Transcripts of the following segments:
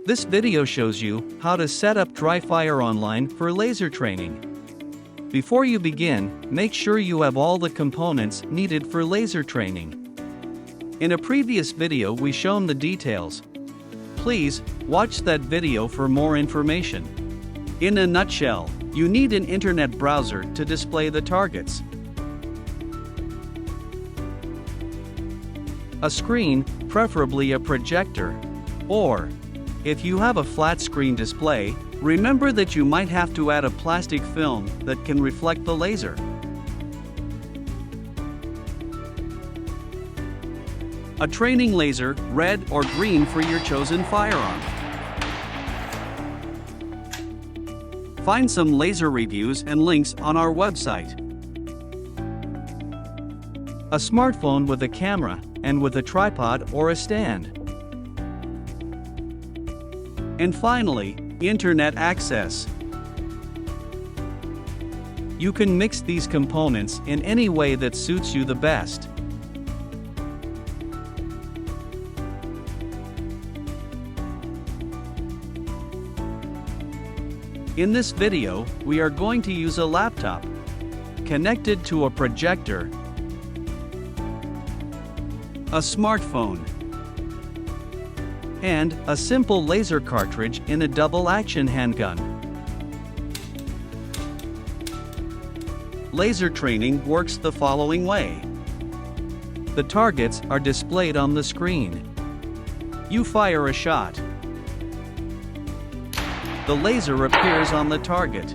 This video shows you how to set up dry fire online for laser training. Before you begin, make sure you have all the components needed for laser training. In a previous video we shown the details. Please watch that video for more information. In a nutshell, you need an internet browser to display the targets, a screen, preferably a projector, or if you have a flat screen display, remember that you might have to add a plastic film that can reflect the laser. A training laser, red or green for your chosen firearm. Find some laser reviews and links on our website. A smartphone with a camera and with a tripod or a stand. And finally, internet access. You can mix these components in any way that suits you the best. In this video, we are going to use a laptop connected to a projector, a smartphone, and a simple laser cartridge in a double-action handgun. Laser training works the following way. The targets are displayed on the screen. You fire a shot. The laser appears on the target.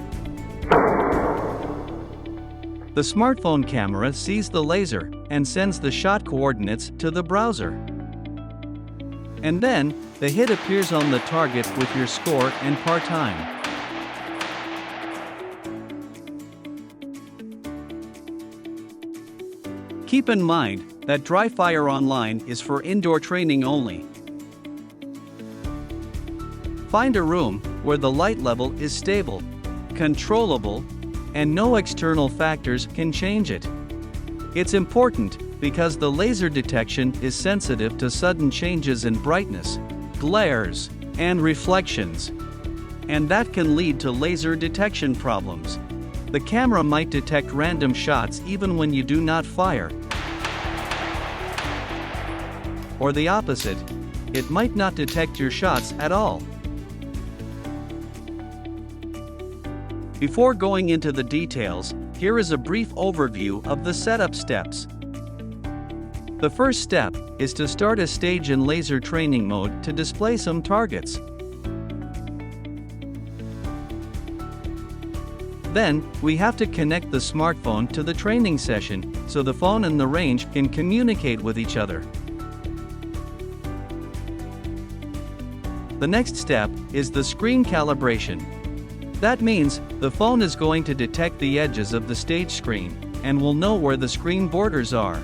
The smartphone camera sees the laser and sends the shot coordinates to the browser. And then, the hit appears on the target with your score and par time. Keep in mind that dry fire online is for indoor training only. Find a room where the light level is stable, controllable, and no external factors can change it. It's important because the laser detection is sensitive to sudden changes in brightness, glares, and reflections, and that can lead to laser detection problems. The camera might detect random shots even when you do not fire. Or the opposite, it might not detect your shots at all. Before going into the details, here is a brief overview of the setup steps. The first step is to start a stage in laser training mode to display some targets. Then, we have to connect the smartphone to the training session so the phone and the range can communicate with each other. The next step is the screen calibration. That means the phone is going to detect the edges of the stage screen and will know where the screen borders are.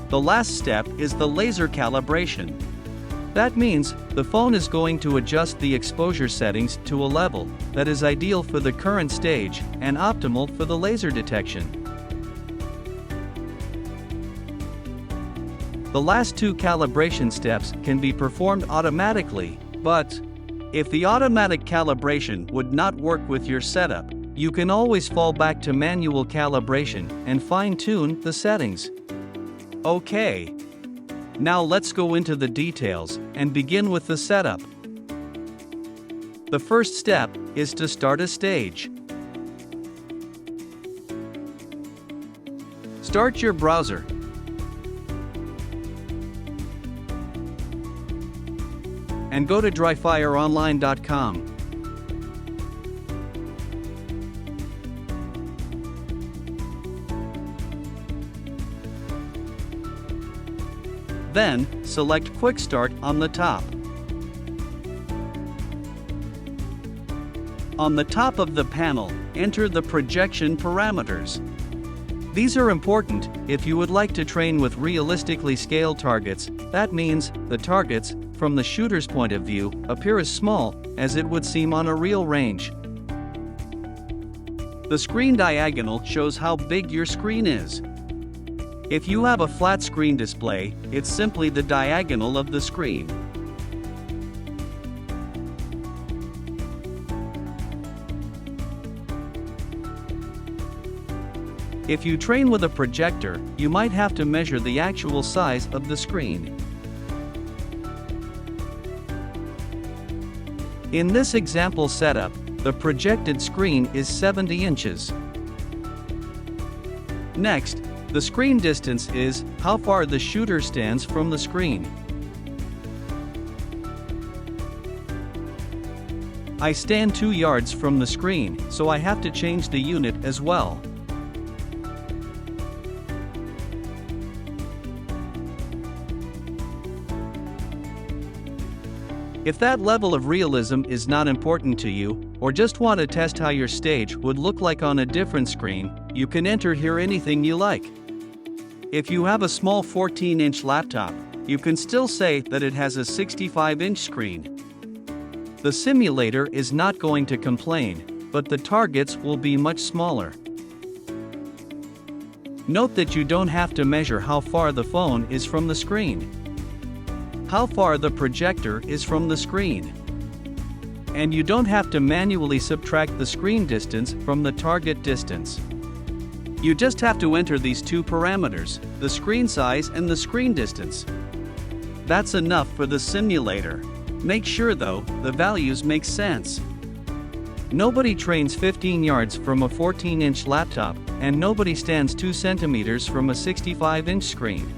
The last step is the laser calibration. That means the phone is going to adjust the exposure settings to a level that is ideal for the current stage and optimal for the laser detection. The last two calibration steps can be performed automatically, but if the automatic calibration would not work with your setup, you can always fall back to manual calibration and fine-tune the settings. Okay. Now let's go into the details and begin with the setup. The first step is to start a stage. Start your browser. And go to dryfireonline.com. Then, select Quick Start on the top. On the top of the panel, enter the projection parameters. These are important if you would like to train with realistically scaled targets. That means the targets, from the shooter's point of view, appear as small as it would seem on a real range. The screen diagonal shows how big your screen is. If you have a flat screen display, it's simply the diagonal of the screen. If you train with a projector, you might have to measure the actual size of the screen. In this example setup, the projected screen is 70 inches. Next, the screen distance is how far the shooter stands from the screen. I stand 2 yards from the screen, so I have to change the unit as well. If that level of realism is not important to you, or just want to test how your stage would look like on a different screen, you can enter here anything you like. If you have a small 14-inch laptop, you can still say that it has a 65-inch screen. The simulator is not going to complain, but the targets will be much smaller. Note that you don't have to measure how far the phone is from the screen, how far the projector is from the screen, and you don't have to manually subtract the screen distance from the target distance. You just have to enter these two parameters, the screen size and the screen distance. That's enough for the simulator. Make sure though, the values make sense. Nobody trains 15 yards from a 14-inch laptop, and nobody stands 2 centimeters from a 65-inch screen.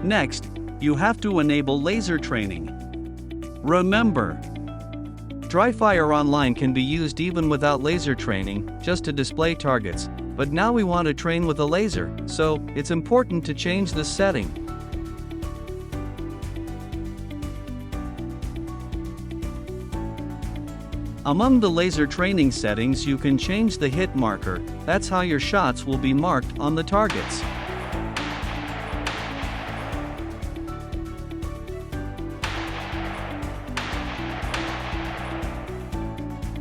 Next, you have to enable laser training. Remember, Dryfire Online can be used even without laser training, just to display targets, but now we want to train with a laser, so it's important to change this setting. Among the laser training settings, you can change the hit marker. That's how your shots will be marked on the targets.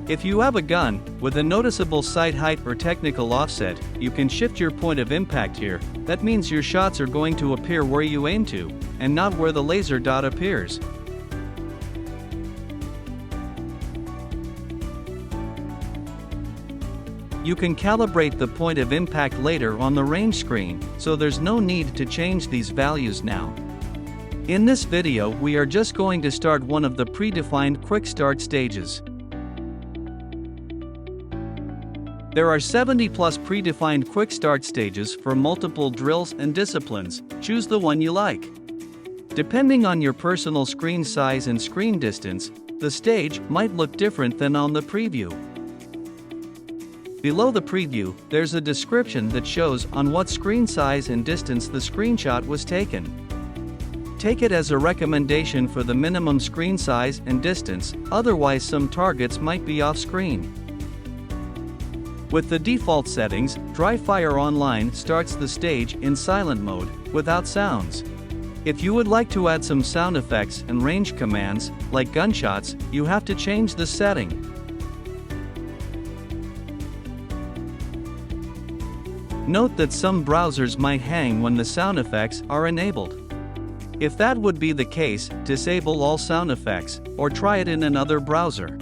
If you have a gun with a noticeable sight height or technical offset, you can shift your point of impact here. That means your shots are going to appear where you aim to, and not where the laser dot appears. You can calibrate the point of impact later on the range screen, so there's no need to change these values now. In this video, we are just going to start one of the predefined quick start stages. There are 70+ predefined quick start stages for multiple drills and disciplines. Choose the one you like. Depending on your personal screen size and screen distance, the stage might look different than on the preview. Below the preview, there's a description that shows on what screen size and distance the screenshot was taken. Take it as a recommendation for the minimum screen size and distance, otherwise some targets might be off screen. With the default settings, Dryfire Online starts the stage in silent mode, without sounds. If you would like to add some sound effects and range commands, like gunshots, you have to change the setting. Note that some browsers might hang when the sound effects are enabled. If that would be the case, disable all sound effects, or try it in another browser.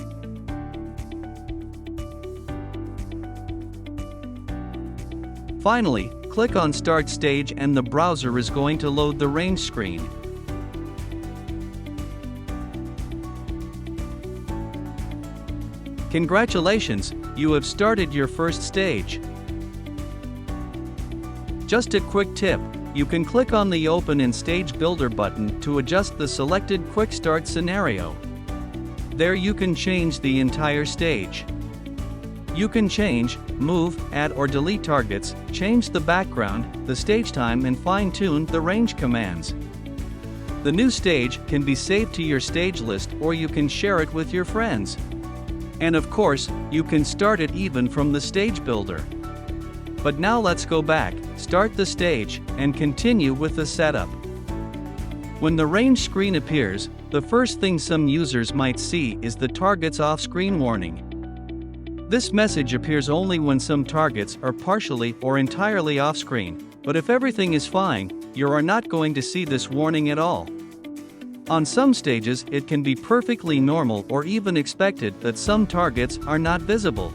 Finally, click on Start Stage and the browser is going to load the range screen. Congratulations, you have started your first stage. Just a quick tip, you can click on the Open in Stage Builder button to adjust the selected quick start scenario. There you can change the entire stage. You can change, move, add or delete targets, change the background, the stage time and fine-tune the range commands. The new stage can be saved to your stage list or you can share it with your friends. And of course, you can start it even from the stage builder. But now let's go back, start the stage, and continue with the setup. When the range screen appears, the first thing some users might see is the target's off-screen warning. This message appears only when some targets are partially or entirely off-screen, but if everything is fine, you are not going to see this warning at all. On some stages, it can be perfectly normal or even expected that some targets are not visible.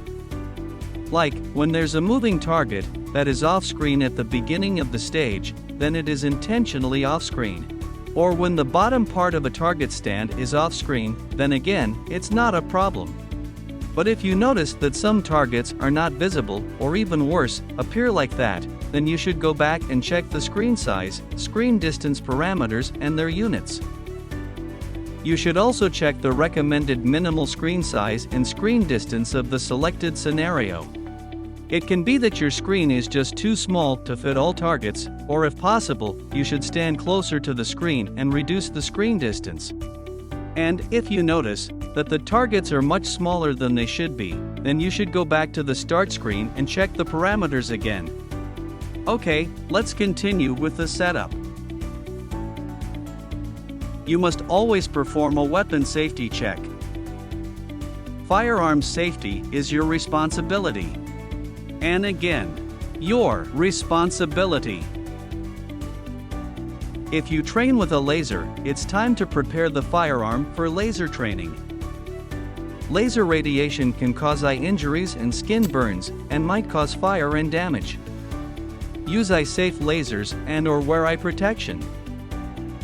Like, when there's a moving target that is off-screen at the beginning of the stage, then it is intentionally off-screen. Or when the bottom part of a target stand is off-screen, then again, it's not a problem. But if you notice that some targets are not visible, or even worse, appear like that, then you should go back and check the screen size, screen distance parameters and their units. You should also check the recommended minimal screen size and screen distance of the selected scenario. It can be that your screen is just too small to fit all targets, or if possible, you should stand closer to the screen and reduce the screen distance. And if you notice that the targets are much smaller than they should be, then you should go back to the start screen and check the parameters again. Okay, let's continue with the setup. You must always perform a weapon safety check. Firearms safety is your responsibility. And again, your responsibility. If you train with a laser, it's time to prepare the firearm for laser training. Laser radiation can cause eye injuries and skin burns, and might cause fire and damage. Use eye-safe lasers and/or wear eye protection.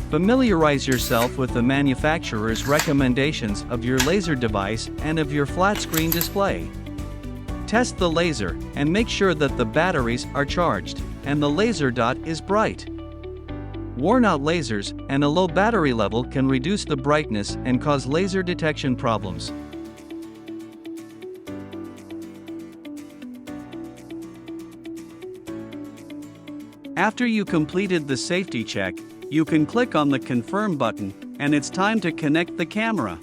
Familiarize yourself with the manufacturer's recommendations of your laser device and of your flat-screen display. Test the laser and make sure that the batteries are charged and the laser dot is bright. Worn-out lasers and a low battery level can reduce the brightness and cause laser detection problems. After you completed the safety check, you can click on the Confirm button, and it's time to connect the camera.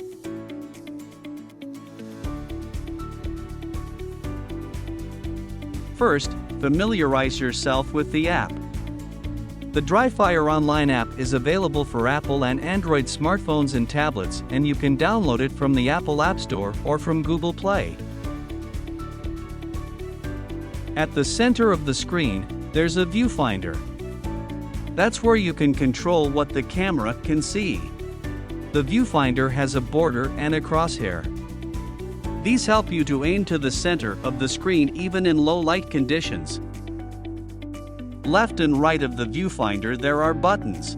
First, familiarize yourself with the app. The DryFire Online app is available for Apple and Android smartphones and tablets, and you can download it from the Apple App Store or from Google Play. At the center of the screen, there's a viewfinder. That's where you can control what the camera can see. The viewfinder has a border and a crosshair. These help you to aim to the center of the screen even in low light conditions. Left and right of the viewfinder there are buttons.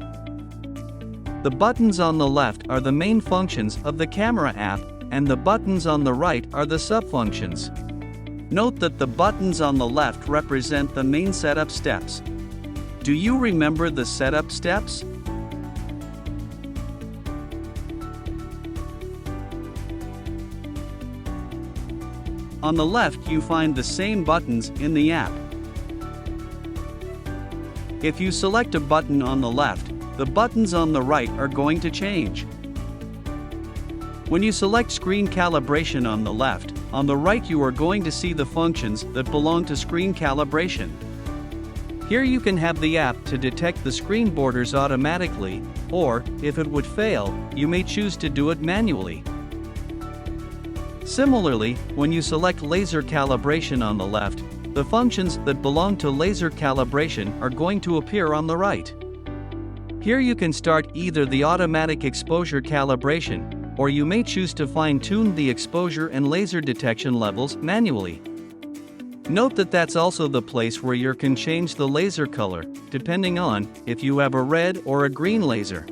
The buttons on the left are the main functions of the camera app, and the buttons on the right are the sub-functions. Note that the buttons on the left represent the main setup steps. Do you remember the setup steps? On the left you find the same buttons in the app. If you select a button on the left, the buttons on the right are going to change. When you select Screen Calibration on the left, on the right you are going to see the functions that belong to Screen Calibration. Here you can have the app to detect the screen borders automatically, or, if it would fail, you may choose to do it manually. Similarly, when you select Laser Calibration on the left, the functions that belong to Laser Calibration are going to appear on the right. Here you can start either the automatic exposure calibration, or you may choose to fine-tune the exposure and laser detection levels manually. Note that that's also the place where you can change the laser color, depending on if you have a red or a green laser.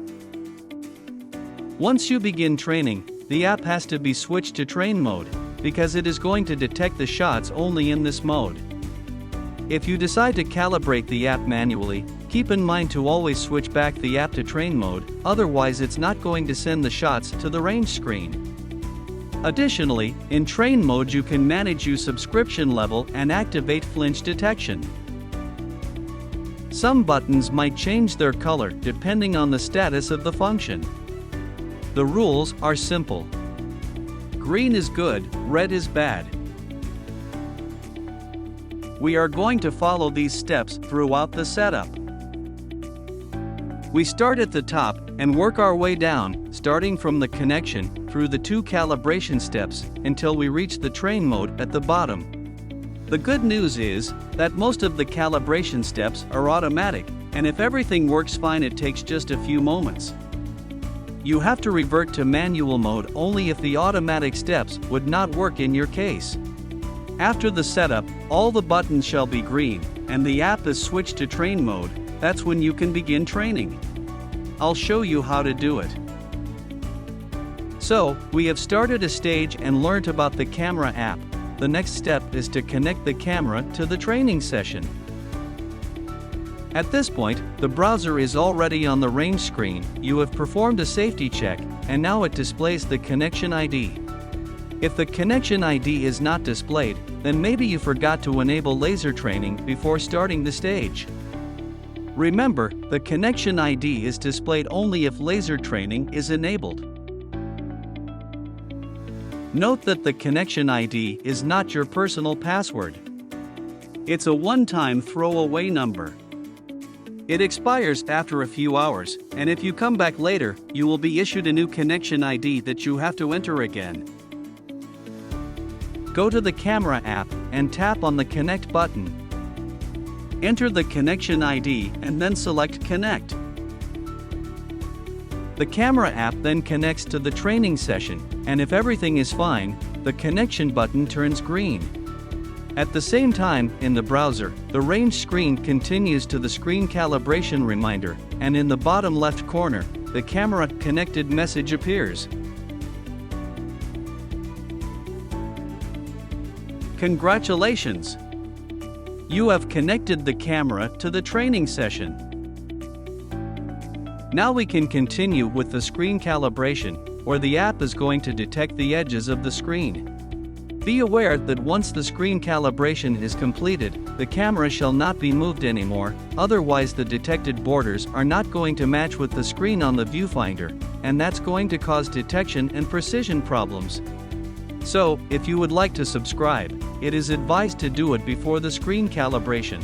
Once you begin training, the app has to be switched to train mode, because it is going to detect the shots only in this mode. If you decide to calibrate the app manually, keep in mind to always switch back the app to train mode, otherwise it's not going to send the shots to the range screen. Additionally, in train mode you can manage your subscription level and activate flinch detection. Some buttons might change their color depending on the status of the function. The rules are simple. Green is good, red is bad. We are going to follow these steps throughout the setup. We start at the top and work our way down, starting from the connection, through the 2 calibration steps until we reach the train mode at the bottom. The good news is that most of the calibration steps are automatic, and if everything works fine, it takes just a few moments. You have to revert to manual mode only if the automatic steps would not work in your case. After the setup, all the buttons shall be green, and the app is switched to train mode. That's when you can begin training. I'll show you how to do it. So, we have started a stage and learnt about the camera app. The next step is to connect the camera to the training session. At this point, the browser is already on the range screen. You have performed a safety check, and now it displays the connection ID. If the connection ID is not displayed, then maybe you forgot to enable laser training before starting the stage. Remember, the connection ID is displayed only if laser training is enabled. Note that the connection ID is not your personal password. It's a one-time throwaway number. It expires after a few hours, and if you come back later, you will be issued a new connection ID that you have to enter again. Go to the camera app and tap on the Connect button. Enter the connection ID and then select Connect. The camera app then connects to the training session, and if everything is fine, the connection button turns green. At the same time, in the browser, the range screen continues to the screen calibration reminder, and in the bottom left corner, the camera connected message appears. Congratulations! You have connected the camera to the training session. Now we can continue with the screen calibration, where the app is going to detect the edges of the screen. Be aware that once the screen calibration is completed, the camera shall not be moved anymore, otherwise the detected borders are not going to match with the screen on the viewfinder, and that's going to cause detection and precision problems. So, if you would like to subscribe, it is advised to do it before the screen calibration.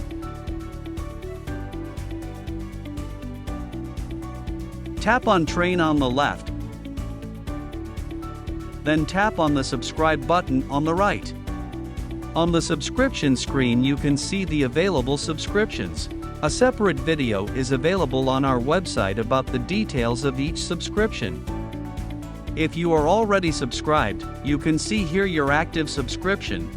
Tap on Train on the left. Then tap on the subscribe button on the right. On the subscription screen you can see the available subscriptions. A separate video is available on our website about the details of each subscription. If you are already subscribed, you can see here your active subscription.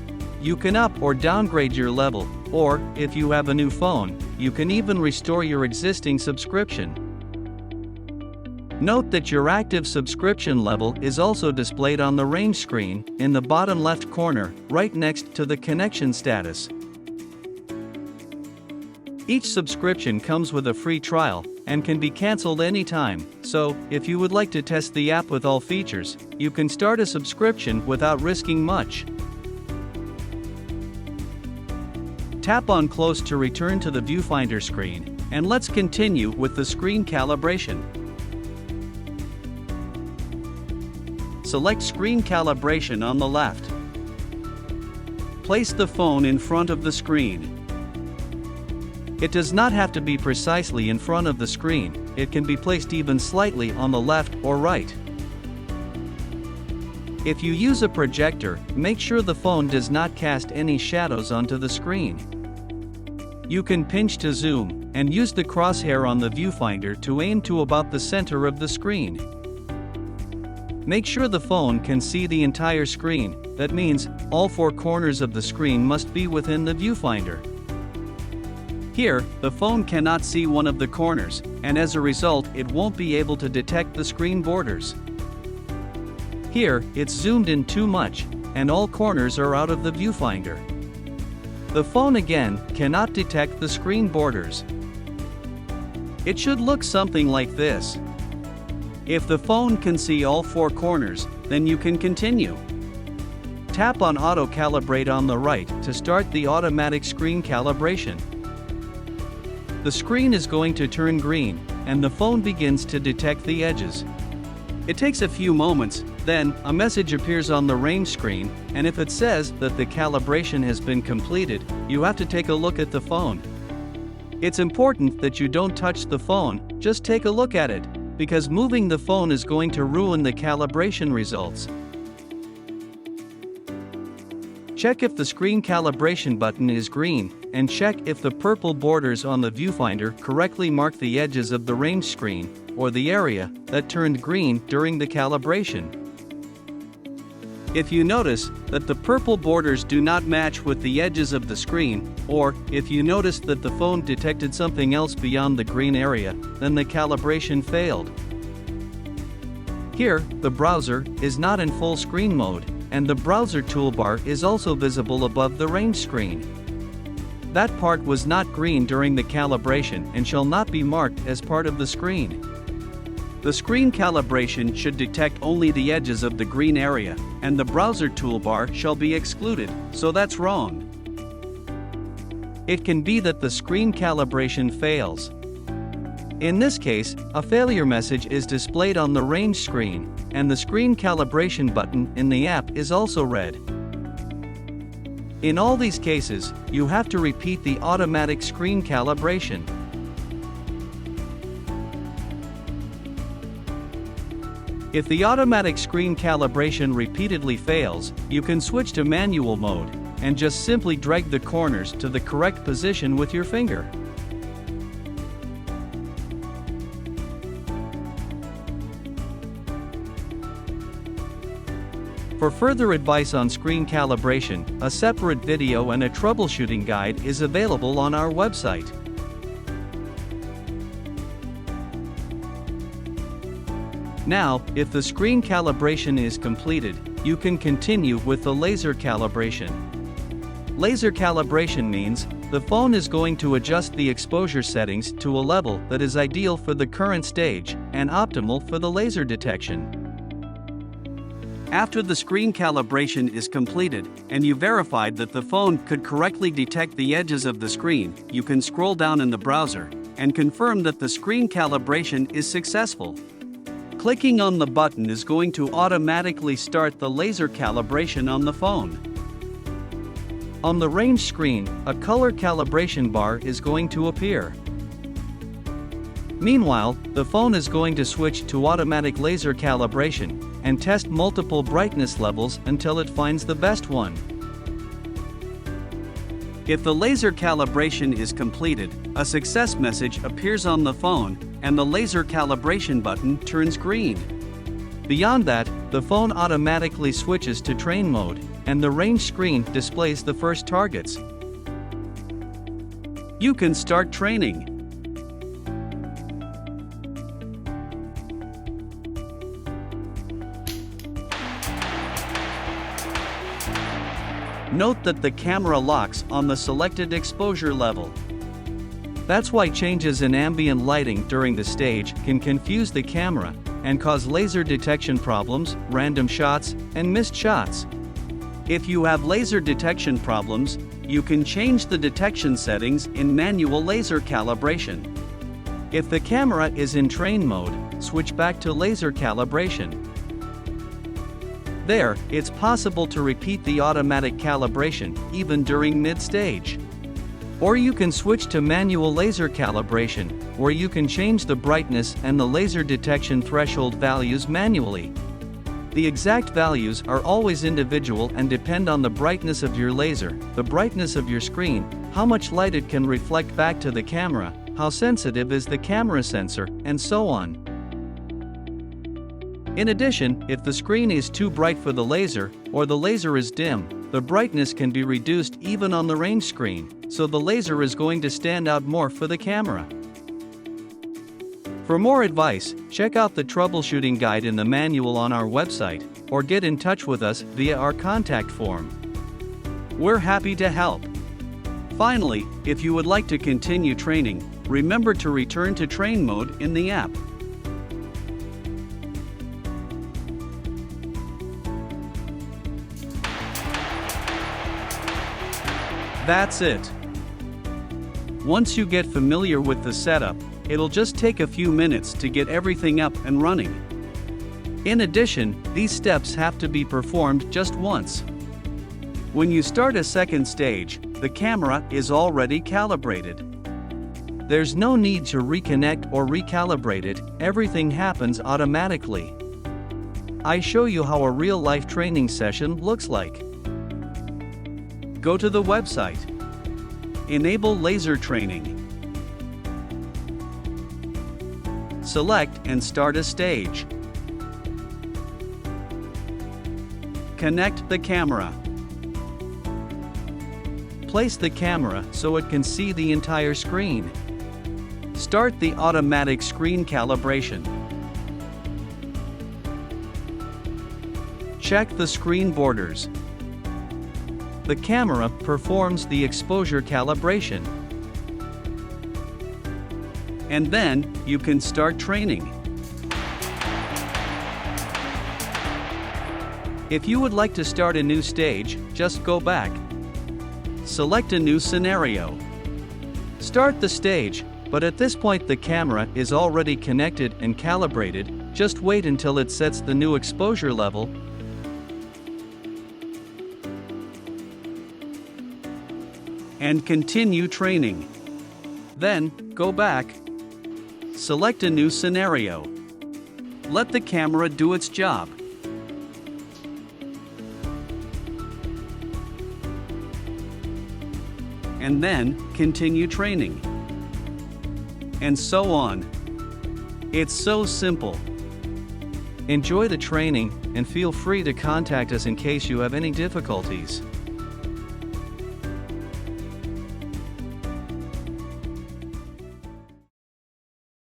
You can up or downgrade your level, or, if you have a new phone, you can even restore your existing subscription. Note that your active subscription level is also displayed on the range screen, in the bottom left corner, right next to the connection status. Each subscription comes with a free trial, and can be cancelled anytime, so, if you would like to test the app with all features, you can start a subscription without risking much. Tap on Close to return to the viewfinder screen, and let's continue with the screen calibration. Select Screen Calibration on the left. Place the phone in front of the screen. It does not have to be precisely in front of the screen, it can be placed even slightly on the left or right. If you use a projector, make sure the phone does not cast any shadows onto the screen. You can pinch to zoom, and use the crosshair on the viewfinder to aim to about the center of the screen. Make sure the phone can see the entire screen, that means, all 4 corners of the screen must be within the viewfinder. Here, the phone cannot see one of the corners, and as a result it won't be able to detect the screen borders. Here, it's zoomed in too much, and all corners are out of the viewfinder. The phone again cannot detect the screen borders. It should look something like this. If the phone can see all 4 corners, then you can continue. Tap on Auto Calibrate on the right to start the automatic screen calibration. The screen is going to turn green, and the phone begins to detect the edges. It takes a few moments, then a message appears on the range screen, and if it says that the calibration has been completed, you have to take a look at the phone. It's important that you don't touch the phone, just take a look at it. because moving the phone is going to ruin the calibration results. Check if the screen calibration button is green, and check if the purple borders on the viewfinder correctly mark the edges of the range screen, or the area that turned green during the calibration. If you notice that the purple borders do not match with the edges of the screen, or if you notice that the phone detected something else beyond the green area, then the calibration failed. Here, the browser is not in full screen mode, and the browser toolbar is also visible above the range screen. That part was not green during the calibration and shall not be marked as part of the screen. The screen calibration should detect only the edges of the green area, and the browser toolbar shall be excluded, so that's wrong. It can be that the screen calibration fails. In this case, a failure message is displayed on the range screen, and the screen calibration button in the app is also red. In all these cases, you have to repeat the automatic screen calibration. If the automatic screen calibration repeatedly fails, you can switch to manual mode, and just simply drag the corners to the correct position with your finger. For further advice on screen calibration, a separate video and a troubleshooting guide is available on our website. Now, if the screen calibration is completed, you can continue with the laser calibration. Laser calibration means the phone is going to adjust the exposure settings to a level that is ideal for the current stage and optimal for the laser detection. After the screen calibration is completed, and you verified that the phone could correctly detect the edges of the screen, you can scroll down in the browser and confirm that the screen calibration is successful. Clicking on the button is going to automatically start the laser calibration on the phone. On the range screen, a color calibration bar is going to appear. Meanwhile, the phone is going to switch to automatic laser calibration and test multiple brightness levels until it finds the best one. If the laser calibration is completed, a success message appears on the phone, and the laser calibration button turns green. Beyond that, the phone automatically switches to train mode, and the range screen displays the first targets. You can start training. Note that the camera locks on the selected exposure level. That's why changes in ambient lighting during the stage can confuse the camera and cause laser detection problems, random shots, and missed shots. If you have laser detection problems, you can change the detection settings in manual laser calibration. If the camera is in train mode, switch back to laser calibration. There, it's possible to repeat the automatic calibration, even during mid-stage. Or you can switch to manual laser calibration, where you can change the brightness and the laser detection threshold values manually. The exact values are always individual and depend on the brightness of your laser, the brightness of your screen, how much light it can reflect back to the camera, how sensitive is the camera sensor, and so on. In addition, if the screen is too bright for the laser, or the laser is dim, the brightness can be reduced even on the range screen, so the laser is going to stand out more for the camera. For more advice, check out the troubleshooting guide in the manual on our website, or get in touch with us via our contact form. We're happy to help. Finally, if you would like to continue training, remember to return to train mode in the app. That's it. Once you get familiar with the setup, it'll just take a few minutes to get everything up and running. In addition, these steps have to be performed just once. When you start a second stage, the camera is already calibrated. There's no need to reconnect or recalibrate it, everything happens automatically. I show you how a real-life training session looks like. Go to the website. Enable laser training. Select and start a stage. Connect the camera. Place the camera so it can see the entire screen. Start the automatic screen calibration. Check the screen borders. The camera performs the exposure calibration. And then, you can start training. If you would like to start a new stage, just go back. Select a new scenario. Start the stage, but at this point the camera is already connected and calibrated. Just wait until it sets the new exposure level. And continue training. Then, go back. Select a new scenario. Let the camera do its job. And then, continue training. And so on. It's so simple. Enjoy the training and feel free to contact us in case you have any difficulties.